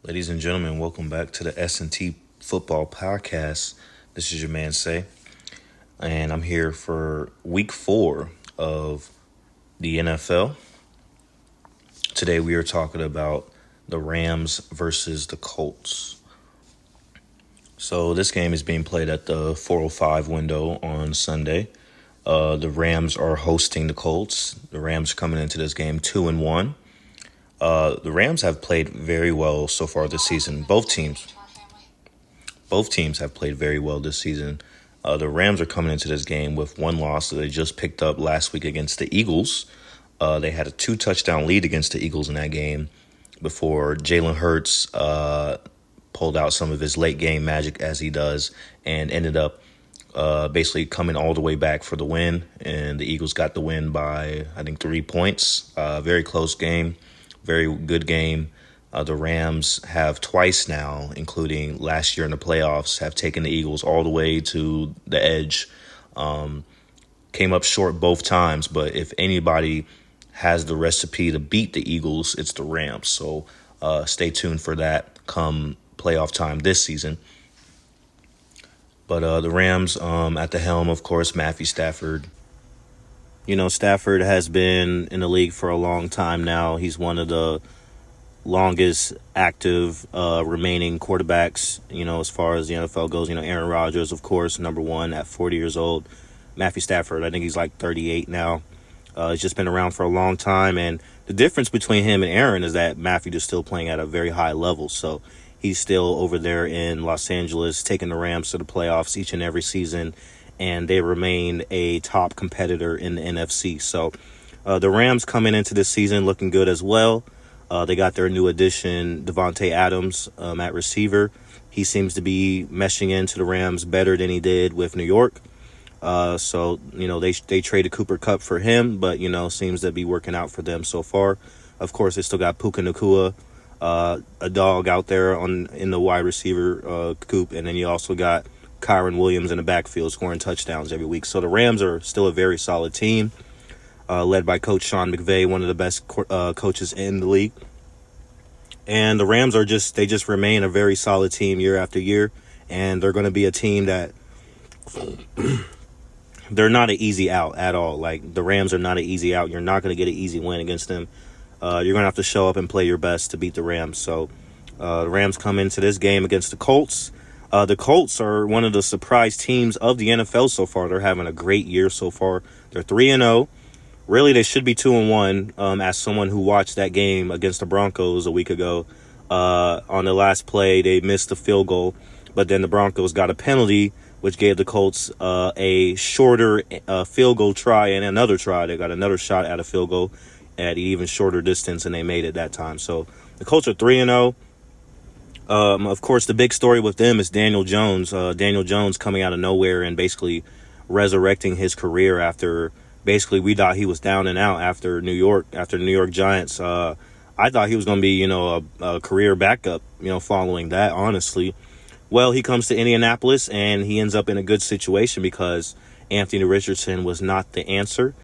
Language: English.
Ladies and gentlemen, welcome back to the S&T Football Podcast. This is your man, Say, and I'm here for week 4 of the NFL. Today we are talking about the Rams versus the Colts. So this game is being played at the 4:05 window on Sunday. The Rams are hosting the Colts. The Rams are coming into this game 2-1. The Rams have played very well so far this season. Both teams have played very well this season. The Rams are coming into this game with one loss that they just picked up last week against the Eagles. They had a 2-touchdown lead against the Eagles in that game before Jalen Hurts pulled out some of his late game magic as he does and ended up basically coming all the way back for the win. And the Eagles got the win by, I think, 3 points. Very close game. Very good game. The Rams have twice now, including last year in the playoffs, have taken the Eagles all the way to the edge. Came up short both times, but if anybody has the recipe to beat the Eagles, it's the Rams. So stay tuned for that come playoff time this season. But the Rams at the helm, of course, Matthew Stafford. You know, Stafford has been in the league for a long time now. He's one of the longest active remaining quarterbacks, as far as the NFL goes. Aaron Rodgers, of course, number one at 40 years old. Matthew Stafford, I think he's like 38 now. He's just been around for a long time. And the difference between him and Aaron is that Matthew is still playing at a very high level. So he's still over there in Los Angeles, taking the Rams to the playoffs each and every season. And they remain a top competitor in the NFC. So the Rams coming into this season looking good as well. They got their new addition, Devontae Adams, at receiver. He seems to be meshing into the Rams better than he did with New York. So they traded Cooper Kupp for him, but, seems to be working out for them so far. Of course, they still got Puka Nacua, a dog out there in the wide receiver coop. And then you also got Kyron Williams in the backfield scoring touchdowns every week. So the Rams are still a very solid team, led by Coach Sean McVay, one of the best coaches in the league. And the Rams they just remain a very solid team year after year. And they're going to be a team that they're not an easy out at all. Like, the Rams are not an easy out. You're not going to get an easy win against them. You're going to have to show up and play your best to beat the Rams. So the Rams come into this game against the Colts. The Colts are one of the surprise teams of the NFL so far. They're having a great year so far. They're 3-0. Really, they should be 2-1. As someone who watched that game against the Broncos a week ago, on the last play, they missed the field goal. But then the Broncos got a penalty, which gave the Colts a shorter field goal try and another try. They got another shot at a field goal at an even shorter distance, and they made it that time. So the Colts are 3-0. Of course, the big story with them is Daniel Jones. Daniel Jones coming out of nowhere and basically resurrecting his career after basically we thought he was down and out after the New York Giants. I thought he was going to be, a career backup, following that, honestly. Well, he comes to Indianapolis and he ends up in a good situation because Anthony Richardson was not the answer.